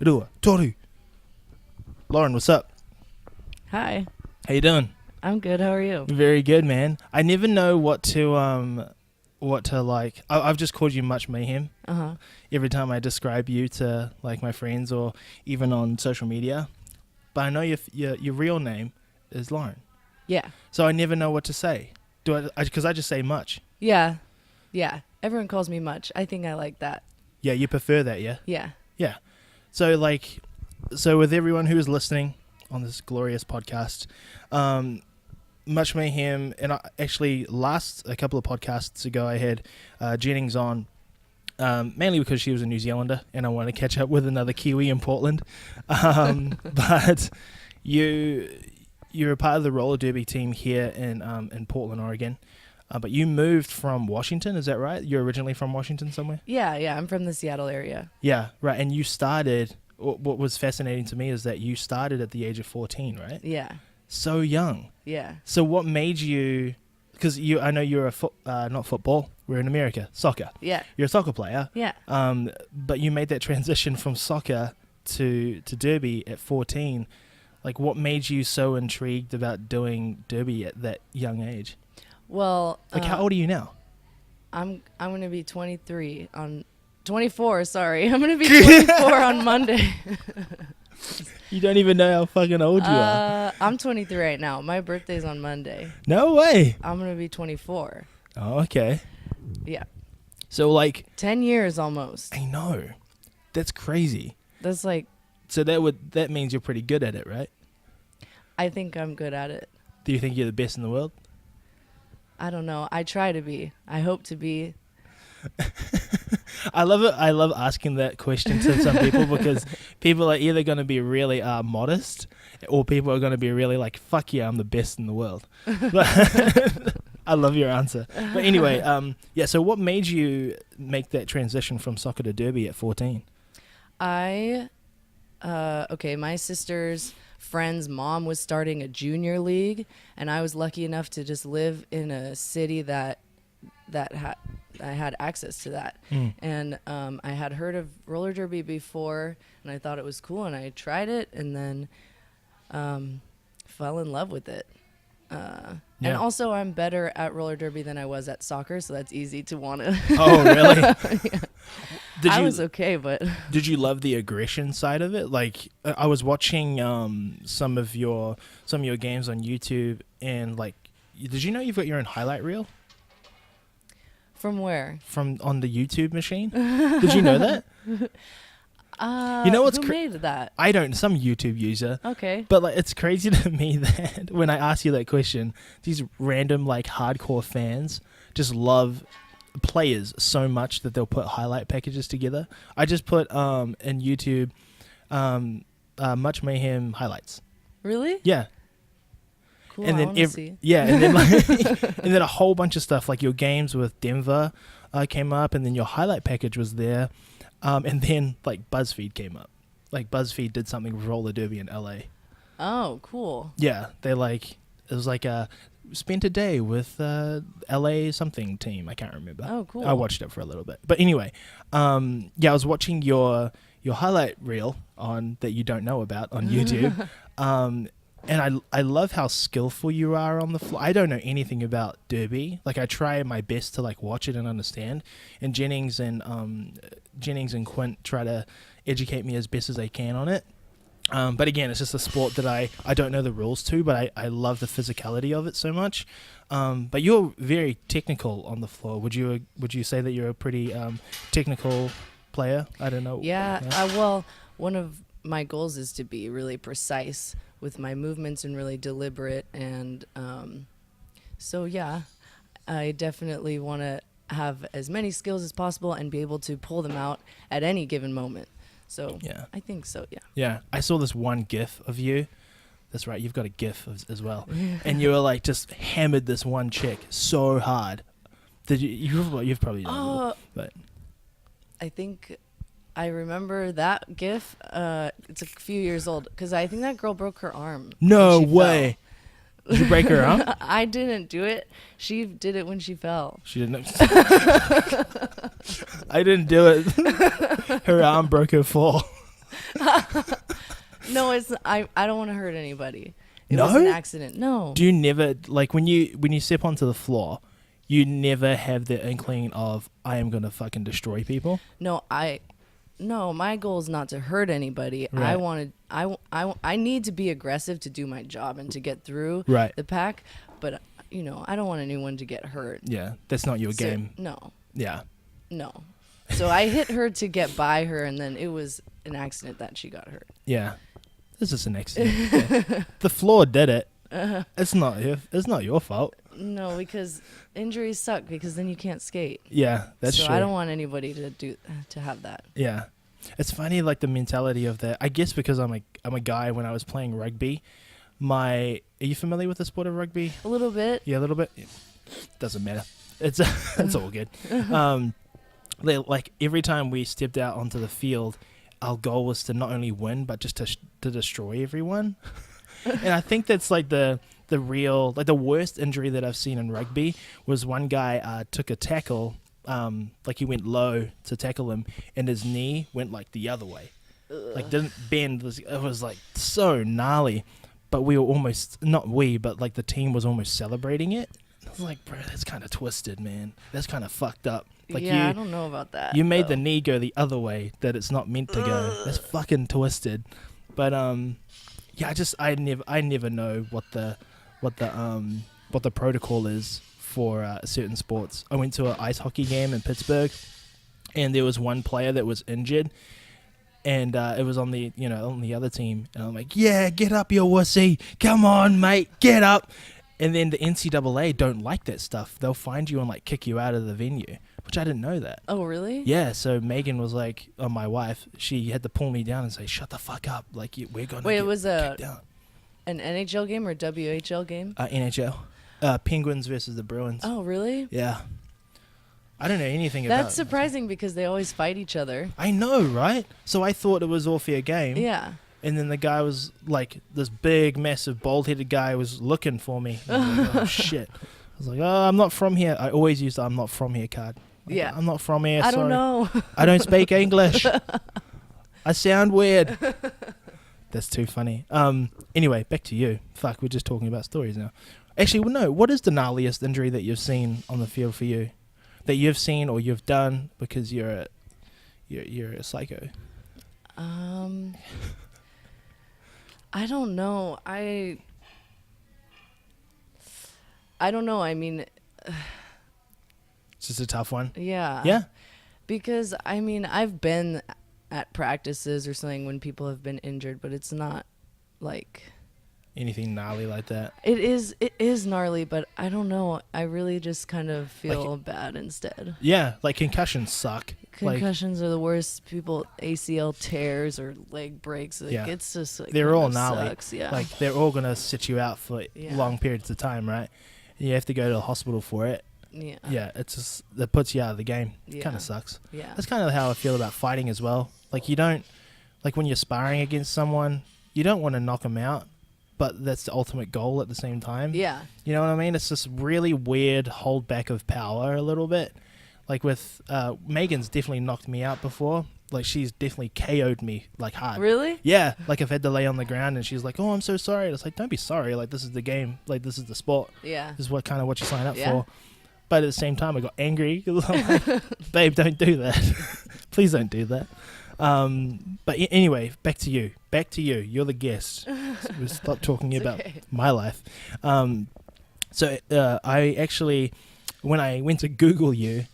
Tairua, Toru. Lauren, what's up? Hi. How you doing? I'm good. How are you? Very good, man. I never know what to like. I've just called you Mutch Mayhem. Every time I describe you to like my friends or even on social media. But I know your real name is Lauren. Yeah. So I never know what to say. Because I just say Mutch. Yeah. Everyone calls me Mutch. I think I like that. Yeah, you prefer that, yeah? Yeah. Yeah. So with everyone who is listening on this glorious podcast, Mutch Mayhem, and actually a couple of podcasts ago I had Jennings on, mainly because she was a New Zealander and I wanted to catch up with another Kiwi in Portland. But you're a part of the roller derby team here in Portland, Oregon. But you moved from Washington, is that right? You're originally from Washington somewhere? Yeah. I'm from the Seattle area. Yeah, right. And you started, what was fascinating to me is that you started at the age of 14, right? Yeah. So young. Yeah. So what made you, because I know you're not football, we're in America, soccer. Yeah. You're a soccer player. Yeah. But you made that transition from soccer to derby at 14. Like, what made you so intrigued about doing derby at that young age? Well, like, how old are you now? I'm going to be 24, sorry. I'm going to be 24 on Monday. You don't even know how fucking old you are. I'm 23 right now. My birthday's on Monday. No way. I'm going to be 24. Oh, okay. Yeah. So, like... 10 years almost. I know. That's crazy. That's like... So that means you're pretty good at it, right? I think I'm good at it. Do you think you're the best in the world? I don't know. I try to be. I hope to be. I love it. I love asking that question to some people because people are either going to be really modest or people are going to be really like, fuck yeah, I'm the best in the world. I love your answer. But anyway, so what made you make that transition from soccer to derby at 14? My sister's friend's mom was starting a junior league, and I was lucky enough to just live in a city that I had access to that. And I had heard of roller derby before, and I thought it was cool, and I tried it, and then fell in love with it. And also, I'm better at roller derby than I was at soccer, so that's easy to want to. Oh, really? Yeah. I was okay, but... Did you love the aggression side of it? Like, I was watching some of your games on YouTube, and like, did you know you've got your own highlight reel? From where? From on the YouTube machine. Did you know that? You know what's who made that? I don't. Some YouTube user. Okay. But like, it's crazy to me that when I ask you that question, these random like hardcore fans just love players so much that they'll put highlight packages together. I just put in YouTube Mutch Mayhem highlights. Really? Yeah. Cool. And then see. Yeah, and then like, and then a whole bunch of stuff like your games with Denver came up, and then your highlight package was there, and then like BuzzFeed came up. Like BuzzFeed did something with roller derby in LA. Oh, cool. Yeah, it was like spent a day with LA something team. I can't remember. Oh, cool. I watched it for a little bit, but anyway, I was watching your highlight reel that you don't know about on YouTube. And I love how skillful you are on the floor. I don't know anything about derby. Like, I try my best to like watch it and understand. And Jennings and Quint try to educate me as best as they can on it. But again, it's just a sport that I don't know the rules to, but I love the physicality of it so much. But you're very technical on the floor. Would you say that you're a pretty technical player? I don't know. Yeah. Well, one of my goals is to be really precise with my movements and really deliberate. And so, yeah, I definitely want to have as many skills as possible and be able to pull them out at any given moment. So yeah, I think so. Yeah. Yeah. I saw this one GIF of you. That's right. You've got a GIF as well. And you were like just hammered this one chick so hard. Did you've probably done it, but I think I remember that GIF. It's a few years old because I think that girl broke her arm. No way. Did you break her arm? I didn't do it. She did it when she fell. She didn't. I didn't do it. Her arm broke her fall. No, it's I don't want to hurt anybody. It No? was an accident. No. Do you never, like, when you step onto the floor, you never have the inkling of, I am going to fucking destroy people? No, my goal is not to hurt anybody. Right. I need to be aggressive to do my job and to get through Right. the pack, but I don't want anyone to get hurt. Yeah, that's not your game. No. Yeah. No. So I hit her to get by her, and then it was an accident that she got hurt. Yeah. This is an accident. Yeah. The floor did it. It's not your fault. No, because injuries suck because then you can't skate. Yeah, that's so true. I don't want anybody to have that. Yeah. It's funny, like, the mentality of that. I guess because I'm a guy. When I was playing rugby, are you familiar with the sport of rugby? A little bit. Yeah, a little bit. Doesn't matter. It's it's all good. Like, every time we stepped out onto the field, our goal was to not only win but just to destroy everyone. And I think that's like the real, like, the worst injury that I've seen in rugby was one guy took a tackle, like he went low to tackle him, and his knee went like the other way. Like, didn't bend. It was like so gnarly. But we were almost, not we, but like the team was almost celebrating it. I was like, bro, that's kind of twisted, man. That's kind of fucked up. Like, I don't know about that. You made the knee go the other way that it's not meant to go. That's fucking twisted. But yeah, I never know what the protocol is for certain sports. I went to an ice hockey game in Pittsburgh, and there was one player that was injured, and it was on the other team, and I'm like, yeah, get up, you wussy, come on, mate, get up. And then the NCAA don't like that stuff. They'll find you and like kick you out of the venue, which I didn't know that. Oh, really? Yeah, so Megan was like, my wife, she had to pull me down and say, shut the fuck up. Like, we're going to Wait, it was kicked down. An NHL game or WHL game? NHL. Penguins versus the Bruins. Oh, really? Yeah. I don't know anything about it. That's surprising because they always fight each other. I know, right? So I thought it was all fair game. Yeah. And then the guy was like, this big, massive, bald-headed guy was looking for me. I was like, oh, shit. I was like, oh, I'm not from here. I always use the I'm not from here card. Like, Yeah. I'm not from here, I sorry. don't know. I don't speak English. I sound weird. That's too funny. Anyway, back to you. Fuck, we're just talking about stories now. Actually, well, no, what is the gnarliest injury that you've seen on the field for you? That you've seen or you've done because you're a psycho? I don't know. I don't know. I mean, It's just a tough one. yeah. Yeah? Because, I mean, I've been at practices or something when people have been injured, but it's not like... Anything gnarly like that? It is gnarly, but I don't know. I really just kind of feel bad instead. Yeah, like concussions suck. Concussions are the worst. People ACL tears or leg breaks. Like, Yeah. it's just like, They're kind all of gnarly. sucks, yeah. Like, they're all going to sit you out for Yeah. long periods of time, right? And you have to go to the hospital for it. yeah. Yeah, it's just, that puts you out of the game. Yeah. Kind of sucks. Yeah. That's kind of how I feel about fighting as well. Like, you don't, like, when you're sparring against someone, you don't want to knock them out, but that's the ultimate goal at the same time. Yeah. You know what I mean? It's this really weird hold back of power a little bit. Like with Megan's definitely knocked me out before. Like, she's definitely KO'd me like hard. Really? Yeah. Like, I've had to lay on the ground and she's like, oh, I'm so sorry. And it's like, don't be sorry. Like, this is the game. Like, this is the sport. Yeah. This is what you sign up Yeah. for. But at the same time, I got angry. I'm like, babe, don't do that. Please don't do that. But anyway, back to you. You're the guest. So we'll stop talking about okay. my life. So I actually, when I went to Google you,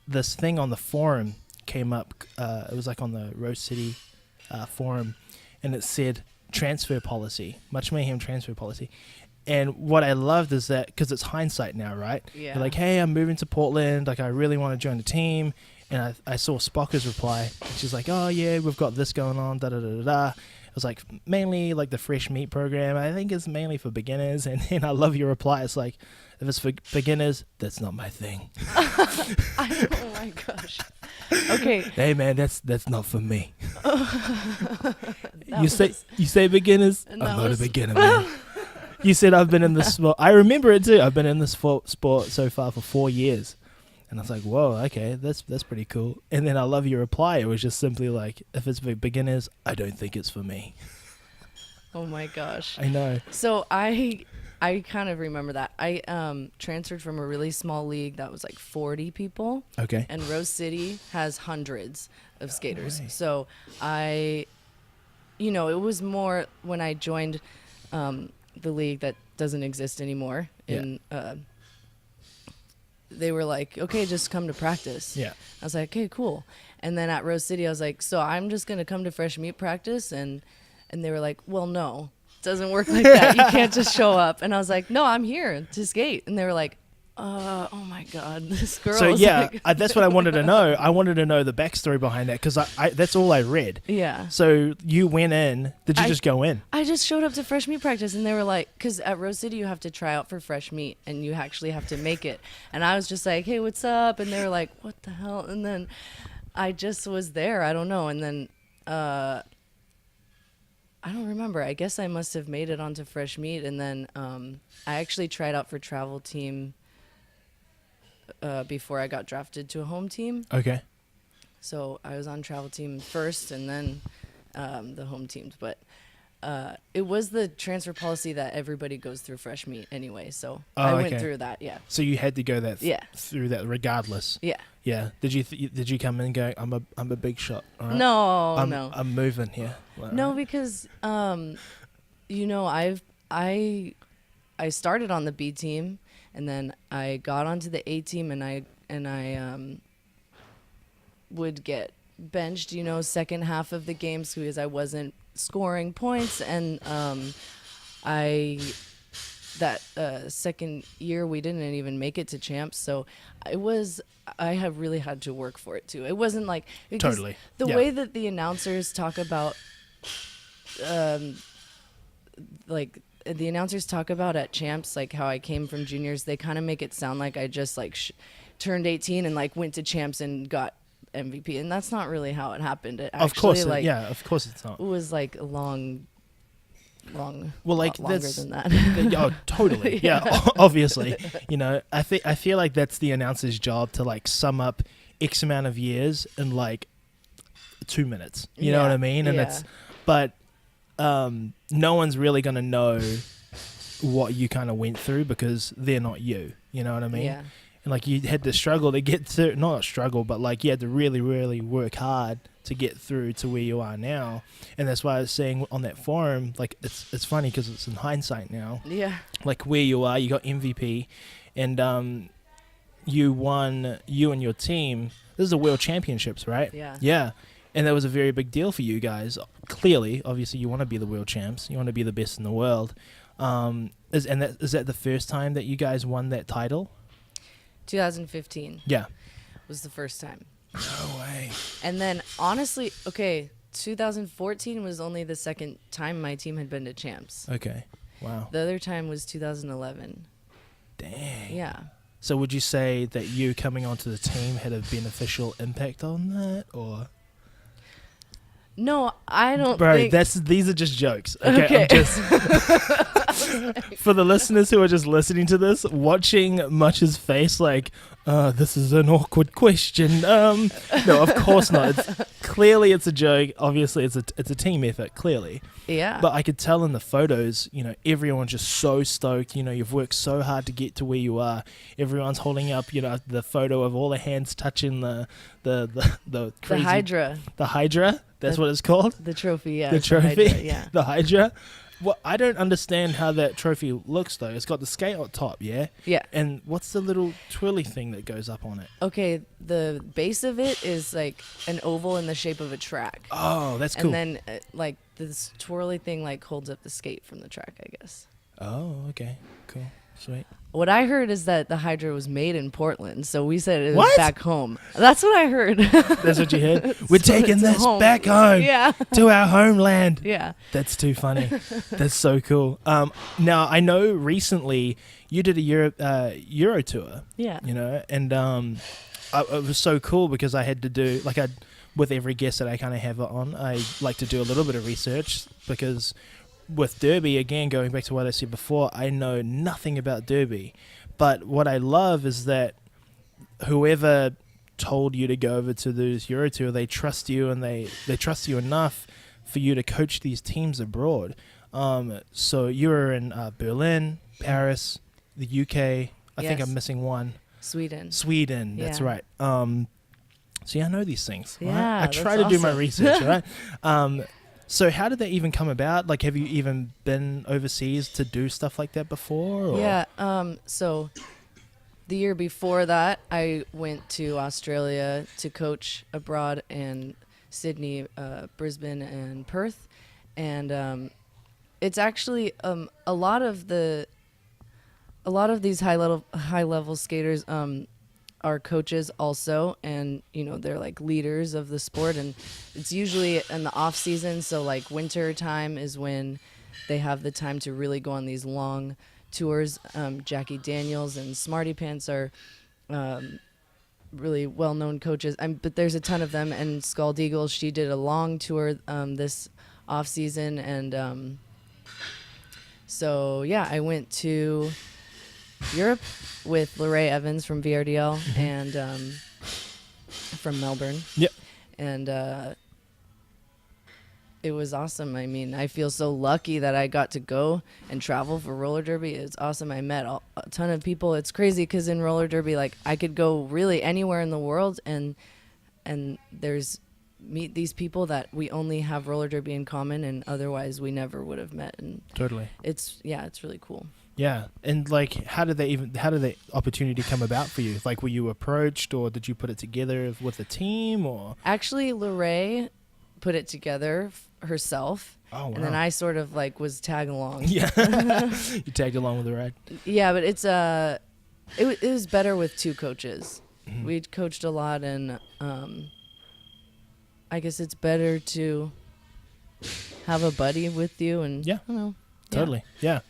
this thing on the forum came up. It was like on the Rose City forum, and it said transfer policy, Mutch Mayhem transfer policy. And what I loved is that, because it's hindsight now, right? Yeah. You're like, hey, I'm moving to Portland. Like, I really want to join the team. And I saw Spocker's reply. She's like, oh, yeah, we've got this going on, da-da-da-da-da. It was like, mainly like the fresh meat program. I think it's mainly for beginners. And then I love your reply. It's like, if it's for beginners, that's not my thing. Oh, my gosh. Okay. Hey, man, that's not for me. You say beginners? I'm not a beginner, man. You said I've been in this sport. I remember it too. I've been in this sport so far for 4 years. And I was like, whoa, okay, that's pretty cool. And then I love your reply. It was just simply like, if it's for beginners, I don't think it's for me. Oh my gosh. I know. So I kind of remember that. I transferred from a really small league that was like 40 people. Okay. And Rose City has hundreds of skaters. way. So it was more when I joined the league that doesn't exist anymore. They were like, okay, just come to practice. Yeah. I was like, okay, cool. And then at Rose City, I was like, so I'm just going to come to fresh meat practice? And they were like, well, no, it doesn't work like that. You can't just show up. And I was like, no, I'm here to skate. And they were like, oh my God, this girl. So yeah, like that's what I wanted to know. I wanted to know the backstory behind that because I that's all I read. Yeah. So you went in. Did you just go in? I just showed up to fresh meat practice and they were like, because at Rose City you have to try out for fresh meat and you actually have to make it. And I was just like, hey, what's up? And they were like, what the hell? And then I just was there. I don't know. And then I don't remember. I guess I must have made it onto fresh meat. And then I actually tried out for travel team before I got drafted to a home team. Okay. So I was on travel team first and then the home teams. But it was the transfer policy that everybody goes through fresh meat anyway. So I went through that, yeah. So you had to go through that regardless. Yeah. Yeah. Did you come in and go, I'm a big shot? All right? No, no. I'm moving here. Like, no, right. because I started on the B team and then I got onto the A team and I would get benched, second half of the games because I wasn't scoring points and second year we didn't even make it to champs, so I have really had to work for it too. It wasn't like totally the way that the announcers talk about the announcers talk about at champs, like how I came from juniors, they kind of make it sound like I just like turned 18 and like went to champs and got MVP, and that's not really how it happened. It of course, actually, of course it's not. It was like a long, well, like longer that's, than that. Oh, totally. Yeah, obviously. I feel like that's the announcer's job to like sum up X amount of years in like 2 minutes. You know what I mean? And but no one's really gonna know what you kind of went through because they're not you. You know what I mean? Yeah. And like you had to struggle to get to, not struggle, but like you had to really, really work hard to get through to where you are now. And that's why I was saying on that forum, like it's funny because it's in hindsight now. Yeah. Like where you are, you got MVP, and you won, you and your team. This is the World Championships, right? Yeah. Yeah. And that was a very big deal for you guys. Clearly, obviously, you want to be the world champs. You want to be the best in the world. Is that the first time that you guys won that title? 2015. Yeah. Was the first time. No way. And then honestly, 2014 was only the second time my team had been to champs. Okay. Wow. The other time was 2011. Dang. Yeah. So would you say that you coming onto the team had a beneficial impact on that, or? No, I don't Bro, think... these are just jokes. Okay. I'm just for the listeners who are just listening to this, watching Mutch's face like, this is an awkward question. No, of course not. Clearly it's a joke. Obviously it's a team effort, clearly. Yeah. But I could tell in the photos, everyone's just so stoked. You've worked so hard to get to where you are. Everyone's holding up, the photo of all the hands touching the crazy, Hydra. The Hydra. That's what it's called? The trophy, yeah. The trophy? The Hydra, yeah. The Hydra? Well, I don't understand how that trophy looks, though. It's got the skate on top, yeah? Yeah. And what's the little twirly thing that goes up on it? Okay, the base of it is like an oval in the shape of a track. Oh, that's cool. And then, this twirly thing, holds up the skate from the track, I guess. Oh, okay. Cool. Sweet. What I heard is that the Hydra was made in Portland, so we said it was What? back home. That's what I heard. That's what you heard? We're taking this home. back home. Yeah. To our homeland. Yeah. That's too funny. That's so cool. Now, I know recently you did a Euro tour. Yeah. And it was so cool because I had to do, with every guest that I kind of have on, I like to do a little bit of research because with Derby, again, going back to what I said before, I know nothing about Derby. But what I love is that whoever told you to go over to this Euro Tour, they trust you, and they trust you enough for you to coach these teams abroad. So you were in Berlin, Paris, the UK. I think I'm missing one. Sweden. That's Yeah. right. So yeah, I know these things. Right? Yeah, I try to that's do my awesome. research. Right. So how did that even come about? Like, have you even been overseas to do stuff like that before? Or? Yeah. So the year before that, I went to Australia to coach abroad in Sydney, Brisbane, and Perth, and it's actually a lot of these high level skaters are coaches also, and they're like leaders of the sport, and it's usually in the off season. So like winter time is when they have the time to really go on these long tours. Jackie Daniels and Smarty Pants are really well-known coaches, but there's a ton of them. And Scald Eagle, she did a long tour this off season, and so yeah, I went to Europe with Lorraine Evans from VRDL and from Melbourne. Yep. And it was awesome. I mean, I feel so lucky that I got to go and travel for roller derby. It's awesome. I met a ton of people. It's crazy because in roller derby, like, I could go really anywhere in the world and meet these people that we only have roller derby in common, and otherwise we never would have met. And Totally. it's really cool. Yeah. And like, how did the opportunity come about for you? Like, were you approached, or did you put it together with a team, or? Actually, Lorraine put it together herself. Oh, wow. And then I sort of like was tagging along. Yeah. You tagged along with the ride. Yeah, but it's it was better with two coaches. Mhm. We'd coached a lot, and I guess it's better to have a buddy with you, and Yeah. I don't know. Totally. Yeah.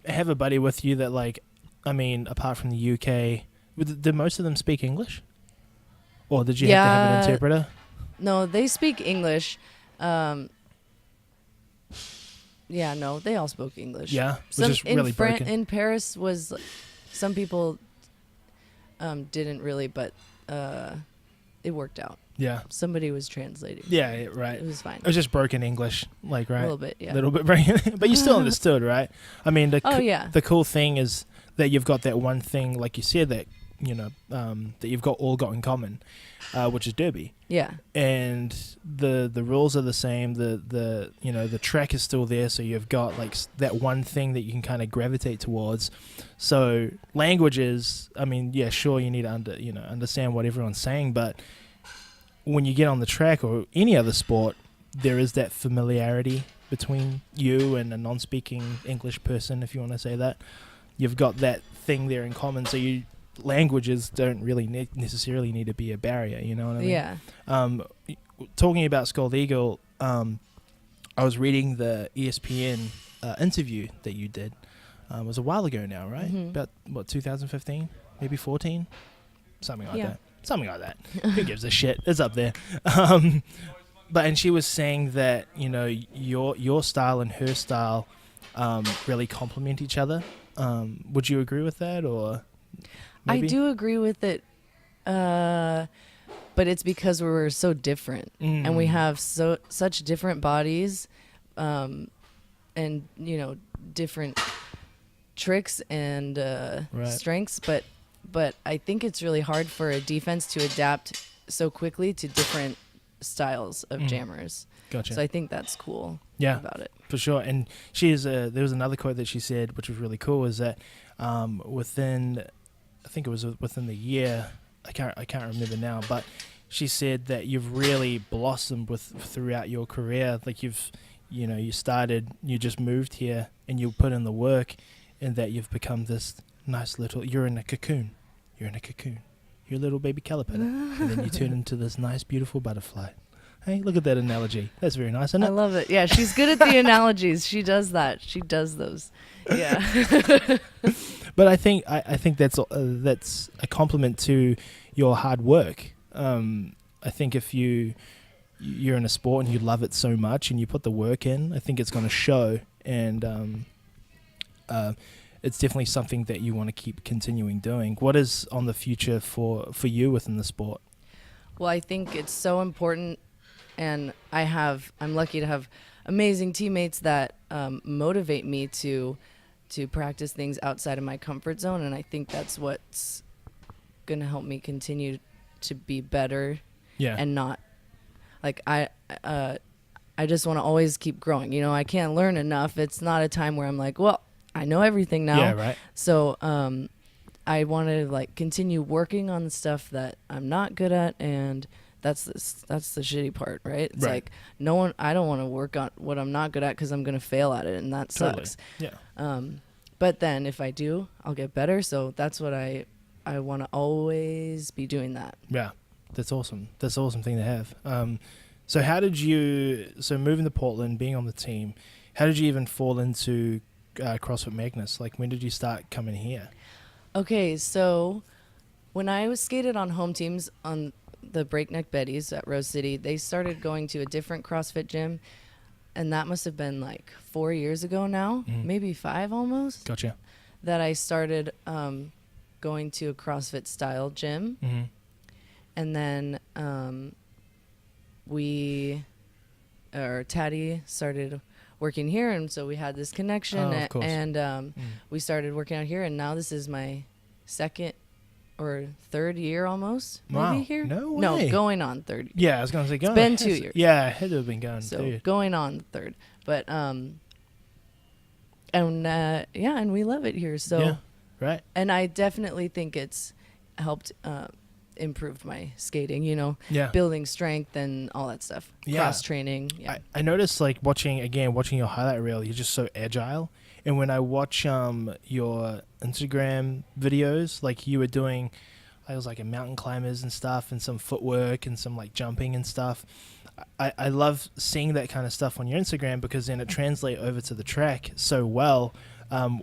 Have a buddy with you that, like, I mean, apart from the UK, did most of them speak English? Or did you have to have an interpreter? No, they speak English. Yeah, no, they all spoke English. Yeah. It was just really broken. In Paris was, some people didn't really, but it worked out. Yeah. Somebody was translating. Yeah, right. It was fine. It was just broken English, like, right? A little bit, yeah. A little bit broken. But you still understood, right? I mean, yeah. the cool thing is that you've got that one thing, like you said, that, that you've all got in common, which is derby. Yeah. And the rules are the same. The track is still there, so you've got like that one thing that you can kind of gravitate towards. So languages, I mean, yeah, sure, you need to understand what everyone's saying, but when you get on the track or any other sport, there is that familiarity between you and a non-speaking English person, if you want to say that. You've got that thing there in common, so languages don't really necessarily need to be a barrier, you know what I mean? Yeah. Talking about Scald Eagle, I was reading the ESPN interview that you did. It was a while ago now, right? Mhm. About, 2015? Maybe 14? Something like that. Something like that. Who gives a shit? It's up there. And she was saying that, your style and her style really complement each other. Would you agree with that, or maybe? I do agree with it, but it's because we're so different, and we have such different bodies, and different tricks and strengths. But I think it's really hard for a defense to adapt so quickly to different styles of jammers. Gotcha. So I think that's cool. Yeah, about it. For sure. And there was another quote that she said, which was really cool, is that within the year, I can't remember now, but she said that you've really blossomed throughout your career. Like you just moved here and you put in the work, and that you've become this nice you're in a cocoon. You're a little baby caterpillar, and then you turn into this nice, beautiful butterfly. Hey, look at that analogy. That's very nice, isn't it? I love it. Yeah, she's good at the analogies. She does that. She does those. Yeah. But I think that's a compliment to your hard work. I think if you're in a sport and you love it so much and you put the work in, I think it's going to show. And it's definitely something that you want to keep continuing doing. What is on the future for you within the sport? Well, I think it's so important, and I'm lucky to have amazing teammates that motivate me to practice things outside of my comfort zone, and I think that's what's going to help me continue to be better. Yeah. And not like I just want to always keep growing. You know, I can't learn enough. It's not a time where I'm like, well, I know everything now. Yeah, right. So I want to like continue working on the stuff that I'm not good at, and that's the shitty part, right? It's like I don't want to work on what I'm not good at because I'm gonna fail at it, and that sucks. Yeah. But then if I do, I'll get better. So that's what I want to always be doing that. Yeah, that's awesome. That's an awesome thing to have. So moving to Portland, being on the team, how did you even fall into CrossFit Magnus? Like, when did you start coming here? Okay, so when I was skated on home teams on the Breakneck Betties at Rose City, they started going to a different CrossFit gym, and that must have been like 4 years ago now, maybe 5 almost. Gotcha. That I started going to a CrossFit style gym, and then Taddy started working here, and so we had this connection, and we started working out here, and now this is my second or third year almost. Wow. Maybe here. No way. No, going on third. Yeah, I was gonna say It's been 2 years. Yeah, it had to have been going. So going on third, but and we love it here. So yeah, right. And I definitely think it's helped improved my skating, you know, building strength and all that stuff, cross training. Yeah. I noticed, like, watching your highlight reel, you're just so agile. And when I watch your Instagram videos, like you were doing, I was like a mountain climbers and stuff, and some footwork and some like jumping and stuff. I love seeing that kind of stuff on your Instagram, because then it translates over to the track so well.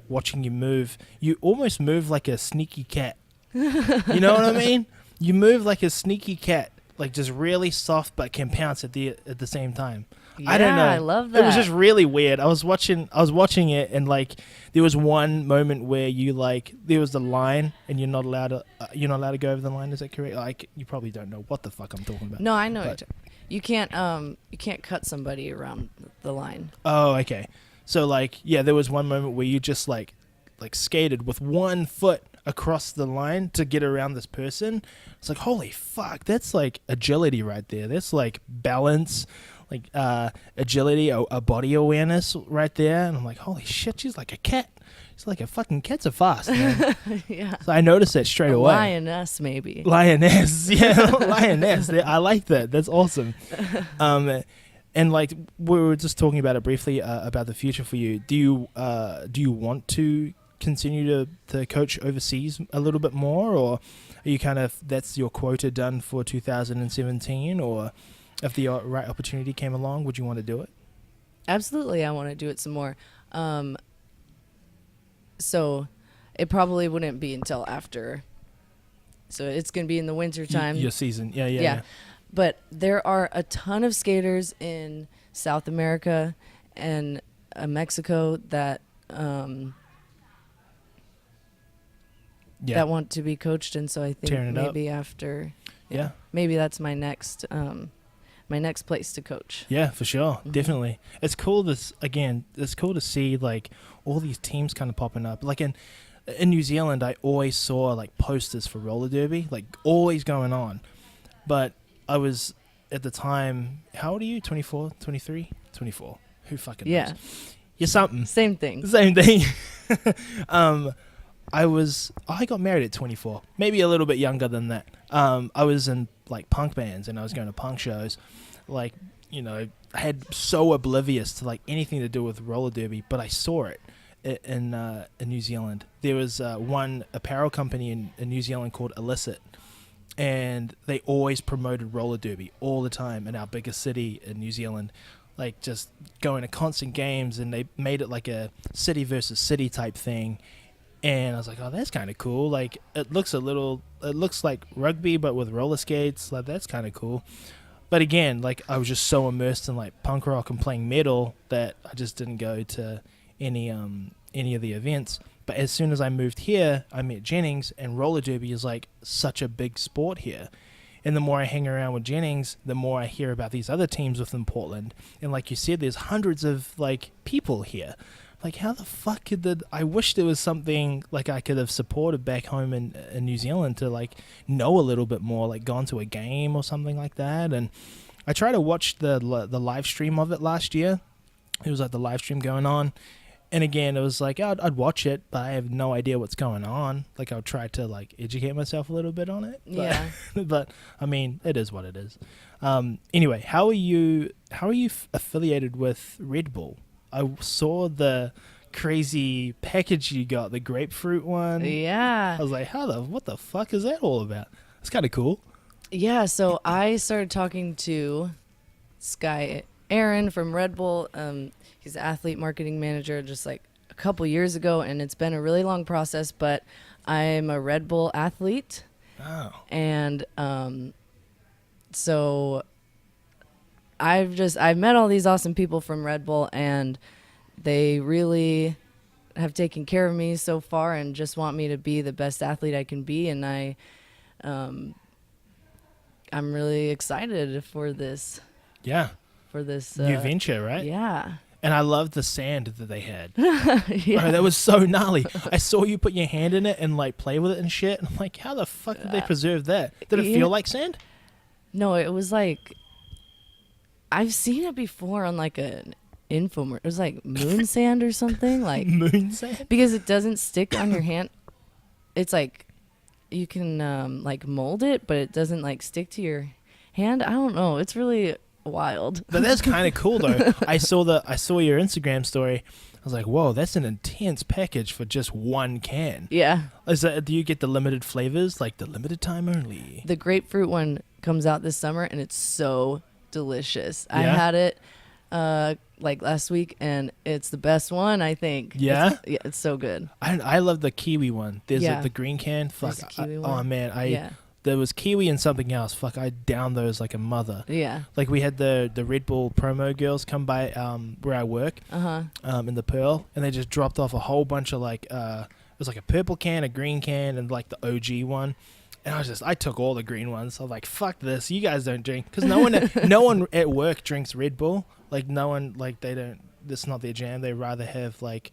Watching you move, you almost move like a sneaky cat. You know what I mean? You move like a sneaky cat, like just really soft but can pounce at the same time. Yeah, I don't know. I love that. It was just really weird. I was watching it, and like there was one moment where there was the line, and you're not allowed to go over the line. Is that correct? Like, you probably don't know what the fuck I'm talking about. No, I know. You can't cut somebody around the line. Oh, okay. So like, yeah, there was one moment where you just like skated with one foot across the line to get around this person. It's like, holy fuck, that's like agility right there. That's like balance, like agility, a body awareness right there. And I'm like, holy shit, she's like a cat. She's like a fucking cats are fast, man. Yeah. So I noticed that straight away. Lioness, maybe. Lioness, yeah, lioness. I like that. That's awesome. And like, we were just talking about it briefly about the future for you. Do you want to continue to coach overseas a little bit more, or are you kind of, that's your quota done for 2017, or if the right opportunity came along, would you want to do it? Absolutely, I want to do it some more. So it probably wouldn't be until after. So it's going to be in the winter time. Your season, yeah. But there are a ton of skaters in South America and Mexico that that want to be coached, and so I think maybe after, maybe that's my next place to coach. Yeah, for sure, definitely. It's cool. It's cool to see like all these teams kind of popping up. Like in New Zealand, I always saw like posters for roller derby, like always going on. But I was at the time, how old are you? 24, 23, 24. Who fucking knows? You're something. Same thing. I got married at 24, maybe a little bit younger than that. I was in like punk bands, and I was going to punk shows. Like, you know, I had so oblivious to like anything to do with roller derby, but I saw it in New Zealand. There was one apparel company in New Zealand called Illicit, and they always promoted roller derby all the time in our biggest city in New Zealand. Like, just going to constant games, and they made it like a city versus city type thing. And I was like, oh, that's kind of cool. Like, it looks like rugby, but with roller skates. Like, that's kind of cool. But again, like, I was just so immersed in like punk rock and playing metal that I just didn't go to any of the events. But as soon as I moved here, I met Jennings, and roller derby is like such a big sport here. And the more I hang around with Jennings, the more I hear about these other teams within Portland. And like you said, there's hundreds of like people here. Like, how the fuck I wish there was something like I could have supported back home in New Zealand to like know a little bit more, like gone to a game or something like that. And I tried to watch the live stream of it last year. It was like the live stream going on. And again, it was like, I'd watch it, but I have no idea what's going on. Like, I'll try to like educate myself a little bit on it. But, Yeah. but I mean, it is what it is. Anyway, how are you affiliated with Red Bull? I saw the crazy package you got, the grapefruit one. Yeah. I was like, what the fuck is that all about? It's kind of cool. Yeah, so I started talking to Sky Aaron from Red Bull. He's the athlete marketing manager just like a couple years ago, and it's been a really long process, but I'm a Red Bull athlete. Oh. And so I've met all these awesome people from Red Bull, and they really have taken care of me so far and just want me to be the best athlete I can be. And I'm really excited for this. Yeah. For this new venture, right? Yeah. And I love the sand that they had. Yeah. Bro, that was so gnarly. I saw you put your hand in it and like play with it and shit. And I'm like, how the fuck did they preserve that? Did it feel like sand? No, it was like, I've seen it before on like an infomercial. It was like moon sand or something. Like moon sand? Because it doesn't stick on your hand. It's like you can like mold it, but it doesn't like stick to your hand. I don't know. It's really wild. But that's kind of cool though. I saw your Instagram story. I was like, whoa, that's an intense package for just one can. Yeah. Do you get the limited flavors, like the limited time only? The grapefruit one comes out this summer, and it's so delicious. Yeah? I had it like last week, and it's the best one, I think. Yeah? It's so good. I love the kiwi one. There's the green can. Fuck. There's the kiwi Oh one. man, there was kiwi and something else. Fuck, I downed those like a mother. Yeah. Like we had the Red Bull promo girls come by where I work, in the Pearl, and they just dropped off a whole bunch of like it was like a purple can, a green can, and like the OG one. And I took all the green ones. I was like, fuck this, you guys don't drink, because no one at work drinks Red Bull. Like no one, like they don't. That's not their jam. They rather have like,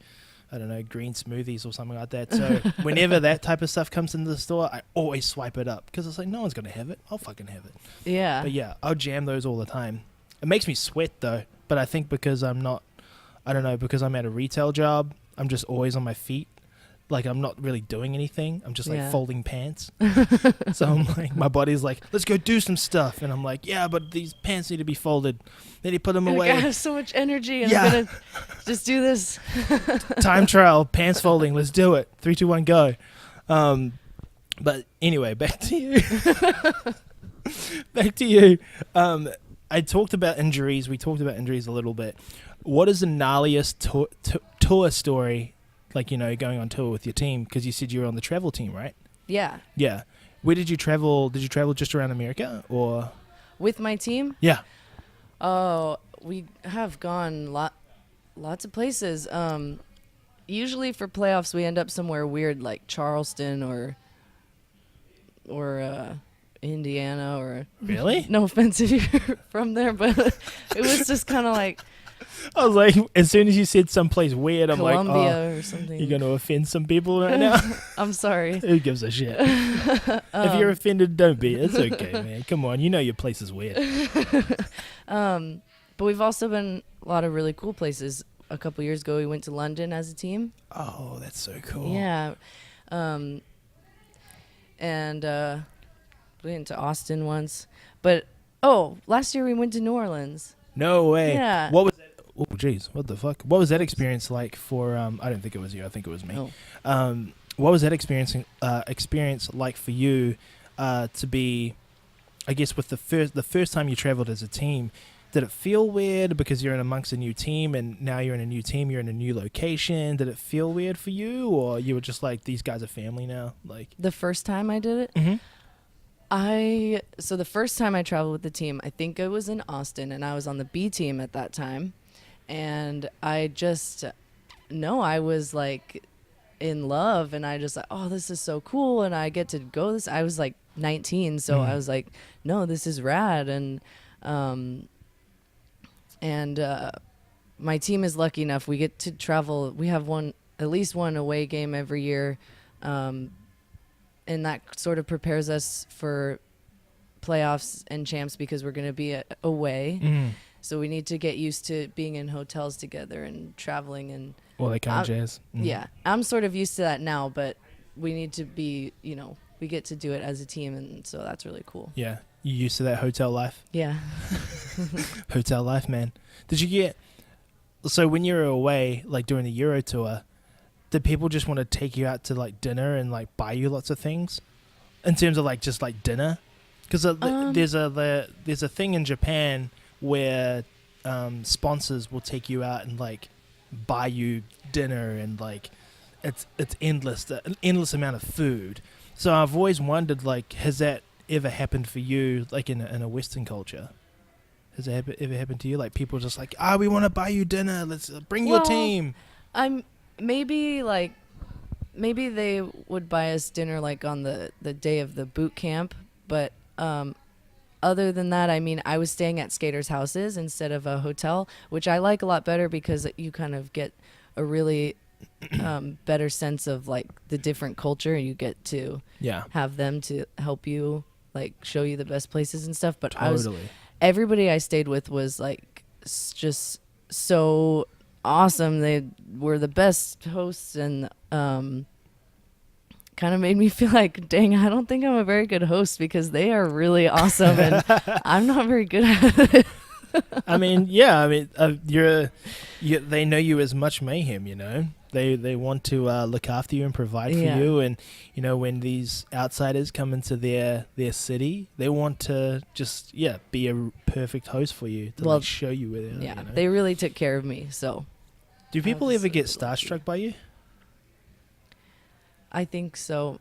I don't know, green smoothies or something like that. So whenever that type of stuff comes into the store, I always swipe it up, because it's like, no one's going to have it. I'll fucking have it. Yeah. But yeah, I'll jam those all the time. It makes me sweat though. But I think because I'm at a retail job, I'm just always on my feet. Like I'm not really doing anything. I'm just like folding pants. So I'm like, my body's like, let's go do some stuff. And I'm like, yeah, but these pants need to be folded. Then you put them away. I have so much energy, and I'm going to just do this. Time trial, pants folding. Let's do it. 3, 2, 1, go. But anyway, back to you. Back to you. I talked about injuries. We talked about injuries a little bit. What is the gnarliest tour story? Like, you know, going on tour with your team, because you said you were on the travel team, right? Yeah. Yeah. Where did you travel? Did you travel just around America or? With my team? Yeah. Oh, we have gone lots of places. Usually for playoffs, we end up somewhere weird like Charleston or Indiana or. Really? No offense if you're from there, but it was just kind of like. I was like, as soon as you said someplace weird, I'm Colombia like, oh, or something. you're going to offend some people right now? I'm sorry. Who gives a shit? If you're offended, don't be. It's okay, man. Come on. You know your place is weird. But we've also been a lot of really cool places. A couple years ago, we went to London as a team. Oh, that's so cool. Yeah. And we went to Austin once. But, last year we went to New Orleans. No way. Yeah. What was that? Oh, jeez. What the fuck? What was that experience like for, I don't think it was you. I think it was me. Oh. What was that experience like for you to be, I guess, with the first time you traveled as a team? Did it feel weird because you're in amongst a new team, and now you're in a new team, you're in a new location? Did it feel weird for you, or you were just like, these guys are family now? Like The first time I did it? Mm-hmm. So the first time I traveled with the team, I think it was in Austin, and I was on the B team at that time. And I just, I was like in love, and I just like, oh, this is so cool, and I get to go this. I was like 19, so I was like, no, this is rad. And my team is lucky enough, we get to travel. We have at least one away game every year, and that sort of prepares us for playoffs and champs, because we're going to be away. So we need to get used to being in hotels together and traveling and all that kind of jazz. Yeah, I'm sort of used to that now, but we need to be, we get to do it as a team, and so that's really cool. Yeah, you used to that hotel life? Yeah. Hotel life, man. So when you were away, like during the Euro tour, did people just want to take you out to like dinner and like buy you lots of things in terms of like just like dinner? Because there's a thing in Japan where sponsors will take you out and like buy you dinner, and like it's endless, an endless amount of food. So I've always wondered, like, has that ever happened for you, like in a Western culture? Has it ever happened to you? Like people just like, we want to buy you dinner. Let's bring your team. Maybe they would buy us dinner like on the day of the boot camp, but other than that, I mean, I was staying at skaters' houses instead of a hotel, which I like a lot better, because you kind of get a really better sense of like the different culture. You get to have them to help you, like show you the best places and stuff. But totally. Everybody I stayed with was like just so awesome. They were the best hosts, and kind of made me feel like, dang, I don't think I'm a very good host, because they are really awesome and I'm not very good at it. I mean, they know you as Mutch Mayhem, They want to look after you and provide for you, and when these outsiders come into their city, they want to just be a perfect host for you to show you where they are. They really took care of me. So, do people ever get starstruck by you? I think so.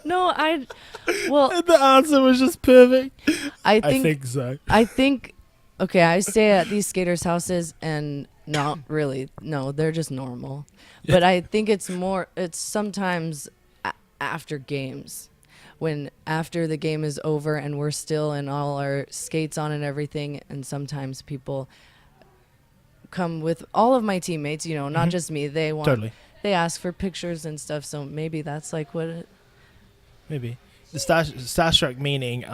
No, the answer was just perfect. I think so. Okay, I stay at these skaters' houses, and not really. No, they're just normal. But I think it's sometimes after games, when after the game is over and we're still in all our skates on and everything, and sometimes people come with all of my teammates, not just me. They they ask for pictures and stuff, so maybe that's like what it... Maybe. The starstruck meaning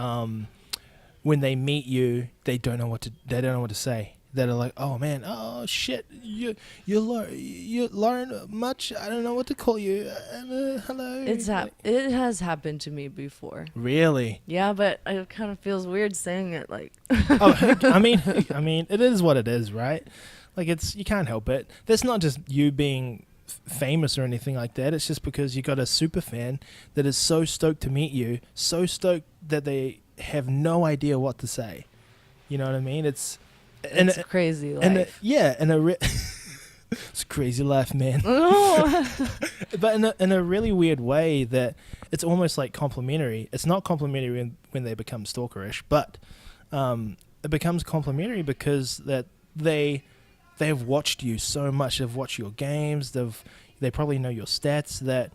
when they meet you, they don't know what to say. They're like, oh man, oh shit, you're Lauren Mutch. I don't know what to call you. Hello. It has happened to me before. Really? Yeah, but it kind of feels weird saying it like. I mean, it is what it is, right? Like you can't help it. That's not just you being famous or anything like that. It's just because you got a super fan that is so stoked to meet you, so stoked that they have no idea what to say. You know what I mean? It's crazy life. It's a crazy life, man. Oh. But in a really weird way that it's almost like complimentary. It's not complimentary when they become stalkerish, but it becomes complimentary because that they have watched you so much. They've watched your games. They probably know your stats. That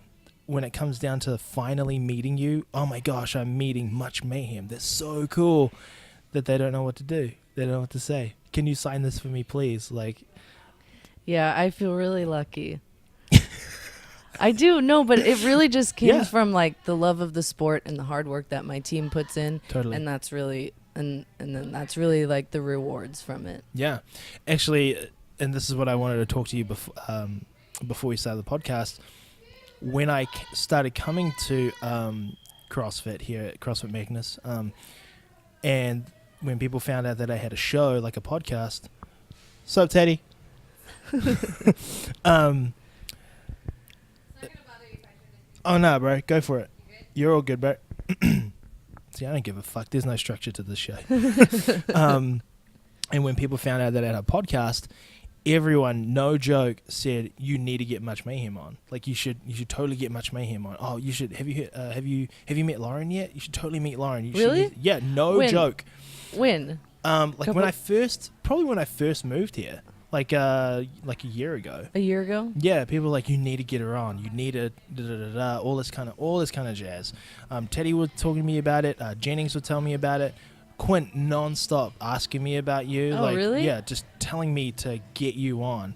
when it comes down to finally meeting you, oh my gosh, I'm meeting Mutch Mayhem. They're so cool that they don't know what to do. They don't know what to say. Can you sign this for me, please? Like, yeah, I feel really lucky. I do. No, but it really just came from like the love of the sport and the hard work that my team puts in. Totally. And that's really, and then that's really like the rewards from it. Yeah, actually, and this is what I wanted to talk to you before we started the podcast. When I started coming to CrossFit here at CrossFit Magnus, and when people found out that I had a show, like a podcast, sup, Teddy? Oh no, bro, go for it. You're all good, bro. See, I don't give a fuck. There's no structure to this show. And when people found out that I had a podcast, everyone, no joke, said you need to get Mutch Mayhem on. Like you should totally get Mutch Mayhem on. Oh, you should. Have you met Lauren yet? You should totally meet Lauren. Really? No joke. When? When I first moved here. like a year ago. A year ago? Yeah, people were like, you need to get her on. You need to all this kind of jazz. Teddy was talking to me about it. Jennings would tell me about it. Quint nonstop asking me about you. Oh, really? Yeah, just telling me to get you on.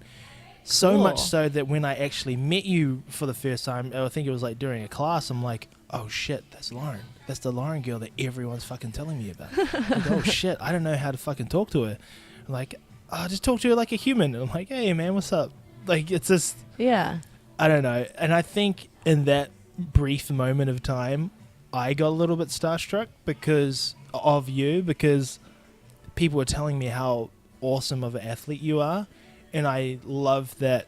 So Cool. much so that when I actually met you for the first time, I think it was like during a class, I'm like, oh shit, that's Lauren. That's the Lauren girl that everyone's fucking telling me about. Like, oh shit, I don't know how to fucking talk to her. I'm like, oh, just talk to her like a human. And I'm like, hey man, what's up? Like, it's just, Yeah. I don't know. And I think in that brief moment of time, I got a little bit starstruck because of you, because people were telling me how awesome of an athlete you are. And I love that.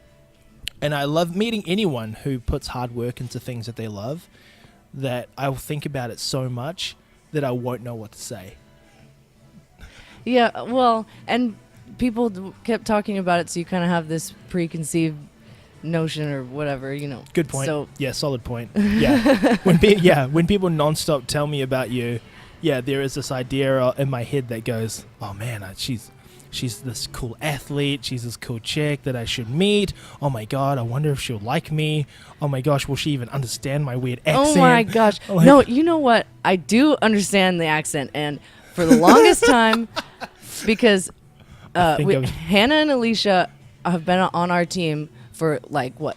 And I love meeting anyone who puts hard work into things that they love, that I'll think about it so much that I won't know what to say. Yeah, well, and people kept talking about it, so you kind of have this preconceived notion or whatever, you know. Good point. So Yeah, solid point. Yeah. when people nonstop tell me about you, yeah, there is this idea in my head that goes, oh man, she's this cool athlete. She's this cool chick that I should meet. Oh my God, I wonder if she'll like me. Oh my gosh, will she even understand my weird accent? Oh my gosh. Like, No, you know what? I do understand the accent. And for the longest time, because Hannah and Alicia have been on our team for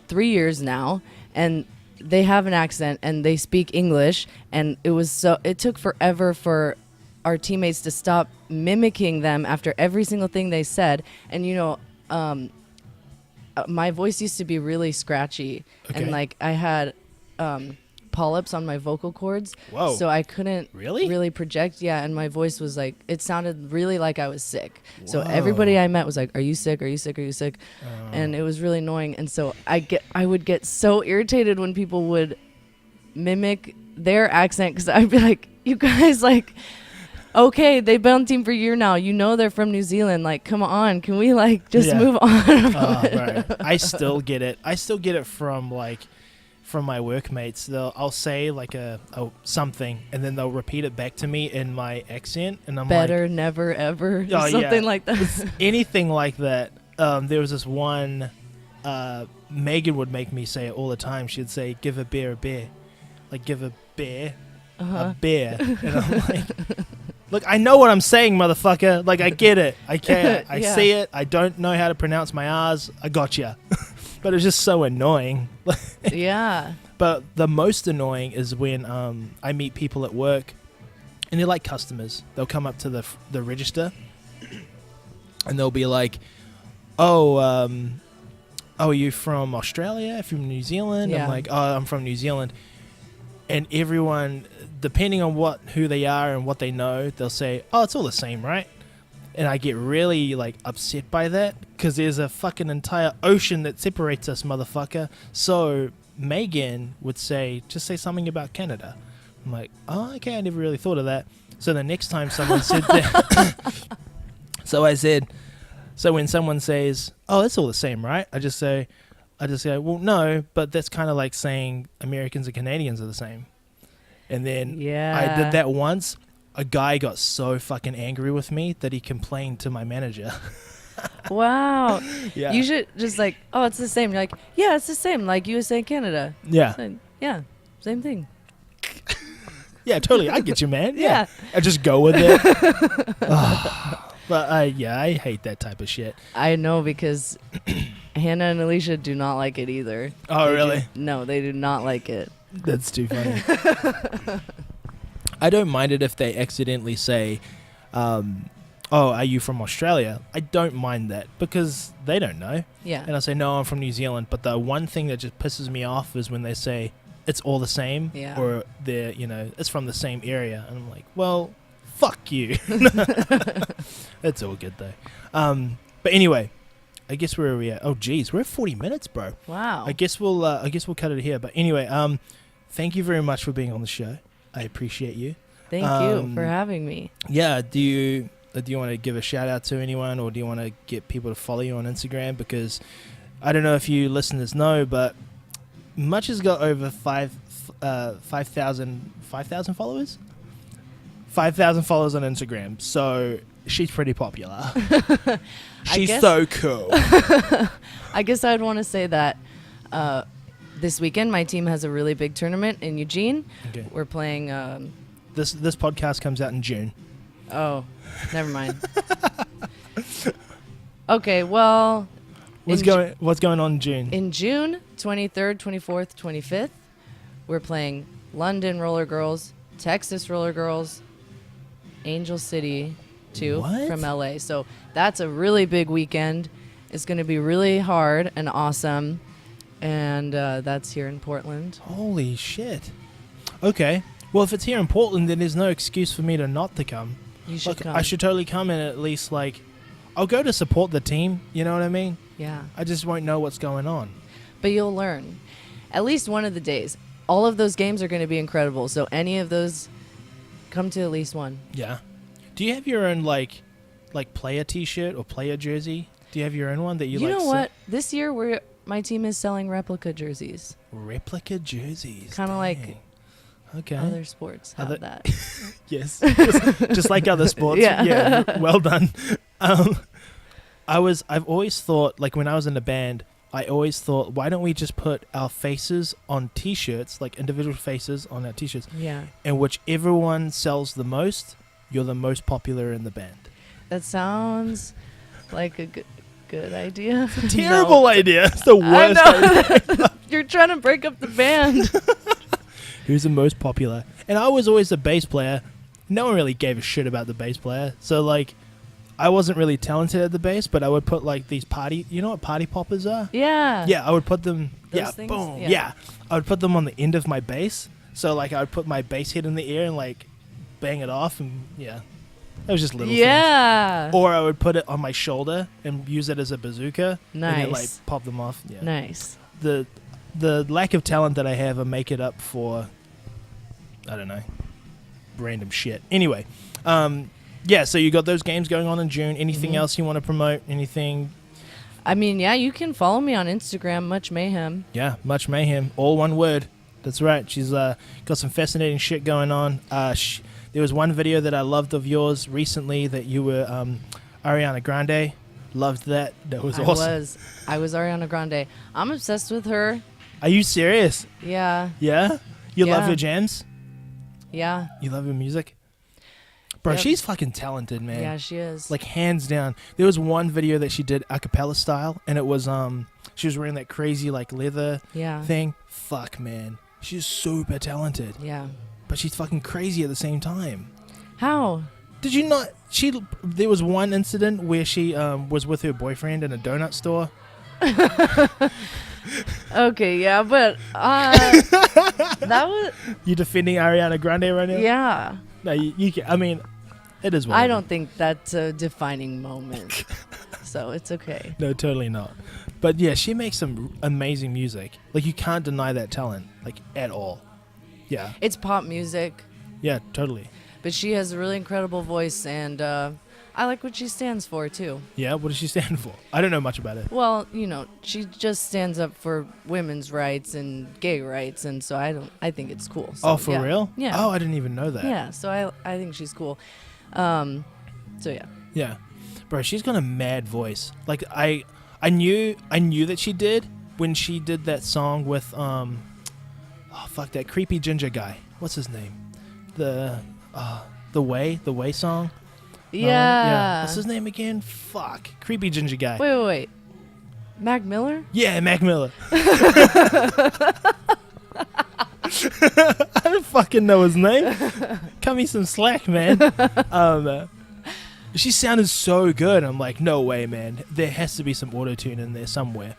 3 years now. And they have an accent and they speak English. And it took forever for our teammates to stop mimicking them after every single thing they said. And my voice used to be really scratchy. Okay. And I had polyps on my vocal cords. Whoa. So I couldn't Really? really project. Yeah, and my voice was it sounded really like I was sick. So Whoa. everybody I met was like, are you sick? Are you sick? Are you sick? And it was really annoying. And so I would get so irritated when people would mimic their accent, because I'd be like, you guys, okay, they've been on the team for a year now. You know they're from New Zealand. Come on. Can we just move on? Right. I still get it. I still get it from my workmates. I'll say something, and then they'll repeat it back to me in my accent, and I'm Better, never, ever. Something like that. Anything like that. There was this one, Megan would make me say it all the time. She'd say, give a bear a bear. Give a bear a bear. And I'm like, look, I know what I'm saying, motherfucker. I get it. I can't. I Yeah. see it. I don't know how to pronounce my R's. I gotcha. But it's just so annoying. Yeah. But the most annoying is when I meet people at work, and they're like customers. They'll come up to the register, and they'll be like, "Oh, are you from Australia? From New Zealand?" Yeah. I'm like, "Oh, I'm from New Zealand." And everyone, depending on who they are and what they know, they'll say, "Oh, it's all the same, right?" And I get really upset by that, because there's a fucking entire ocean that separates us, motherfucker. So Megan would say, just say something about Canada. I'm like, oh, okay, I never really thought of that. So the next time someone said that, so when someone says, oh, it's all the same, right? I just say, well, no, but that's kind of like saying Americans and Canadians are the same. And then I did that once. A guy got so fucking angry with me that he complained to my manager. Wow. Yeah. You should just oh, it's the same. You're like, yeah, it's the same. Like USA and Canada. Yeah. So, yeah. Same thing. Yeah, totally. I get you, man. Yeah. Yeah. I just go with it. But I hate that type of shit. I know, because Hannah and Alicia do not like it either. Oh, really? No, they do not like it. That's too funny. I don't mind it if they accidentally say, oh, are you from Australia? I don't mind that, because they don't know. Yeah. And I say, no, I'm from New Zealand. But the one thing that just pisses me off is when they say it's all the same, Yeah. or they're, it's from the same area. And I'm like, well, fuck you. It's all good though. But anyway, I guess where are we at? Oh, geez, we're at 40 minutes, bro. Wow. I guess we'll cut it here. But anyway, thank you very much for being on the show. I appreciate you. Thank you for having me. Yeah. Do you want to give a shout out to anyone, or do you want to get people to follow you on Instagram? Because I don't know if you listeners know, but Mutch has got over 5,000 followers. 5,000 followers on Instagram. So she's pretty popular. I She's guess- so cool. I guess I'd want to say that this weekend my team has a really big tournament in Eugene. Okay. We're playing. This podcast comes out in June. Oh, never mind. Okay, well, What's going on in June? in June 23rd, 24th, 25th, we're playing London Roller Girls, Texas Roller Girls, Angel City, too, What? from LA. So that's a really big weekend. It's going to be really hard and awesome. And that's here in Portland. Holy shit. Okay. Well, if it's here in Portland, then there's no excuse for me to not to come. You should Like, come. I should totally come and at least, like, I'll go to support the team. You know what I mean? Yeah. I just won't know what's going on. But you'll learn. At least one of the days. All of those games are going to be incredible. So any of those, come to at least one. Yeah. Do you have your own, like player T-shirt or player jersey? Do you have your own one that you like? You know what? This year, my team is selling replica jerseys. Replica jerseys. Kind of like okay. other sports have Other- that. Yes. just like other sports. Yeah. Well done. I've always thought, like when I was in the band, I always thought, why don't we just put our faces on T-shirts, like individual faces on our T-shirts, Yeah. and whichever one sells the most, you're the most popular in the band. That sounds like a good idea. Terrible idea. It's the I worst idea. know. You're trying to break up the band. Who's the most popular? And I was always a bass player. No one really gave a shit about the bass player. So, like, I wasn't really talented at the bass, but I would put, like, these party... You know what party poppers are? Yeah. Yeah, I would put them... Those things? boom. Yeah. Yeah. I would put them on the end of my bass. So, like, I would put my bass head in the air and, like, bang it off. And, yeah. It was just little things. Yeah. Or I would put it on my shoulder and use it as a bazooka. And then, like, Nice. pop them off. Yeah. Nice. The lack of talent that I have, I make it up for, I don't know, random shit. Anyway, yeah, so you got those games going on in June. Anything Mhm. else you want to promote? Anything? I mean, yeah, you can follow me on Instagram, Mutch Mayhem. Yeah, Mutch Mayhem, all one word. That's right. She's got some fascinating shit going on. There was one video that I loved of yours recently that you were Ariana Grande. Loved that. That was awesome. I was Ariana Grande. I'm obsessed with her. Are you serious? Yeah. Yeah? You love Yeah. her jams? Yeah. You love her music? Bro, Yep. she's fucking talented, man. Yeah, she is. Like, hands down. There was one video that she did a cappella style, and it was she was wearing that crazy like leather yeah. thing. Fuck, man, she's super talented, Yeah. but she's fucking crazy at the same time. How? Did you not? There was one incident where she was with her boyfriend in a donut store. Okay, yeah, but that was You defending Ariana Grande right now? yeah. No, you can. I mean, it is. What I it don't is. think that's a defining moment. So it's okay. No, totally not. But yeah, she makes some amazing music. Like, you can't deny that talent, like, at all. Yeah. It's pop music, Yeah, totally. but she has a really incredible voice, and I like what she stands for too. Yeah, what does she stand for? I don't know much about it. Well, you know, she just stands up for women's rights and gay rights, and so I think it's cool. So, Oh, for yeah. real? Yeah. Oh, I didn't even know that. Yeah, so I think she's cool. So yeah. Yeah. Bro, she's got a mad voice. Like, I knew that she did when she did that song with oh fuck, that creepy ginger guy. What's his name? The Way song. Yeah. What's his name again? Fuck. Creepy ginger guy. Wait. Mac Miller? Yeah, Mac Miller. I don't fucking know his name. Cut me some slack, man. She sounded so good. I'm like, no way, man. There has to be some auto-tune in there somewhere.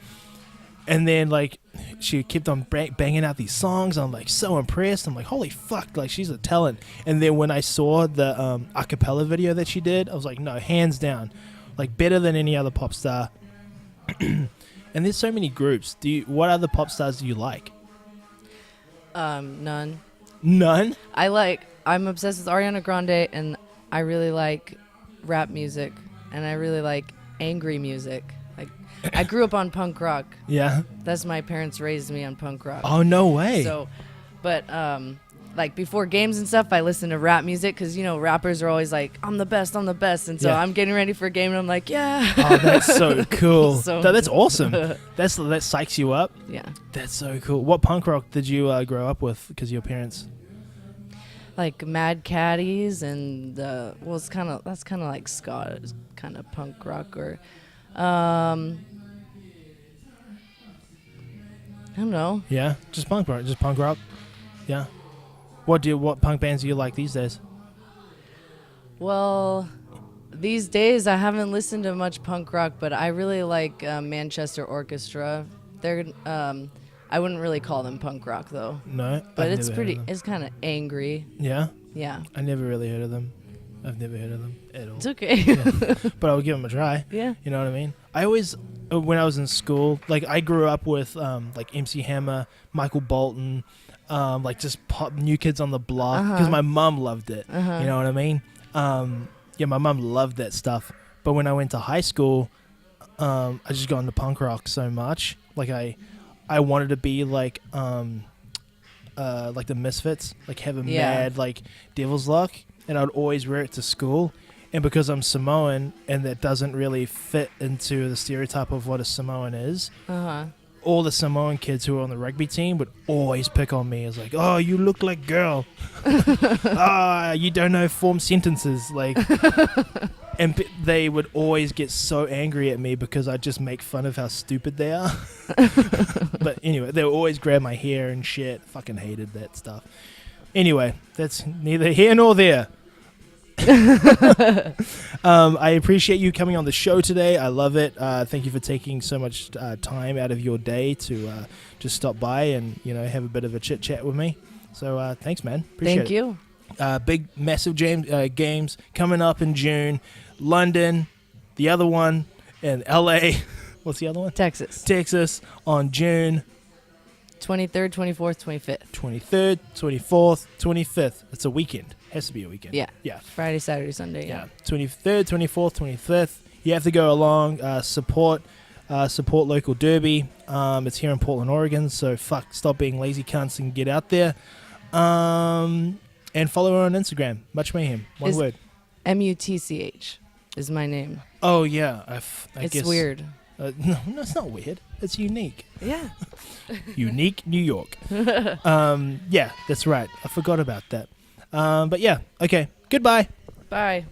And then, like, she kept on banging out these songs. I'm, like, so impressed. I'm like, holy fuck, like, she's a talent. And then when I saw the a cappella video that she did, I was like, no, hands down. Like, better than any other pop star. And there's so many groups. What other pop stars do you like? None. None? I'm obsessed with Ariana Grande, and I really like rap music, and I really like angry music. Like, I grew up on punk rock. Yeah. That's my parents raised me on punk rock. Oh, no way. So, but like before games and stuff, I listen to rap music because rappers are always like, I'm the best, and so I'm getting ready for a game and I'm like, yeah. Oh, that's so cool. So That's awesome. That psychs you up. Yeah. That's so cool. What punk rock did you grow up with? Because your parents. Like Mad Caddies and that's kind of like ska, kind of punk rock or. I don't know. Yeah, just punk rock. Just punk rock. Yeah. What punk bands do you like these days? Well, these days I haven't listened to much punk rock, but I really like Manchester Orchestra. They're I wouldn't really call them punk rock though. No, but it's kind of angry. Yeah. Yeah. I never really heard of them. I've never heard of them at all. It's okay. Yeah. But I would give them a try. Yeah. You know what I mean? I always, when I was in school, like I grew up with like MC Hammer, Michael Bolton, like just pop New Kids on the Block because my mum loved it. You know what I mean? Yeah, my mum loved that stuff. But when I went to high school, I just got into punk rock so much. Like I wanted to be like the Misfits, like have a mad like Devil's Luck, and I'd always wear it to school. And because I'm Samoan and that doesn't really fit into the stereotype of what a Samoan is, all the Samoan kids who were on the rugby team would always pick on me as like, oh, you look like girl. You don't know form sentences. Like, and they would always get so angry at me because I just make fun of how stupid they are. But anyway, they would always grab my hair and shit. Fucking hated that stuff. Anyway, that's neither here nor there. I appreciate you coming on the show today. I love it. Thank you for taking so much time out of your day to just stop by and have a bit of a chit chat with me. So thanks, man. Appreciate Thank you. Big massive games coming up in June. London, the other one in LA. What's the other one? Texas on June 23rd, 24th, 25th. 23rd, 24th, 25th. It's a weekend. Has to be a weekend. Yeah. Friday, Saturday, Sunday. Yeah. 23rd, 24th, 25th. You have to go along. Support local derby. It's here in Portland, Oregon. So stop being lazy cunts and get out there. And follow her on Instagram. Mutch Mayhem. One word. MUTCH is my name. Oh yeah. I it's guess, weird. No, it's not weird. It's unique. Yeah. Unique New York. Yeah, that's right. I forgot about that. But yeah, okay. Goodbye. Bye.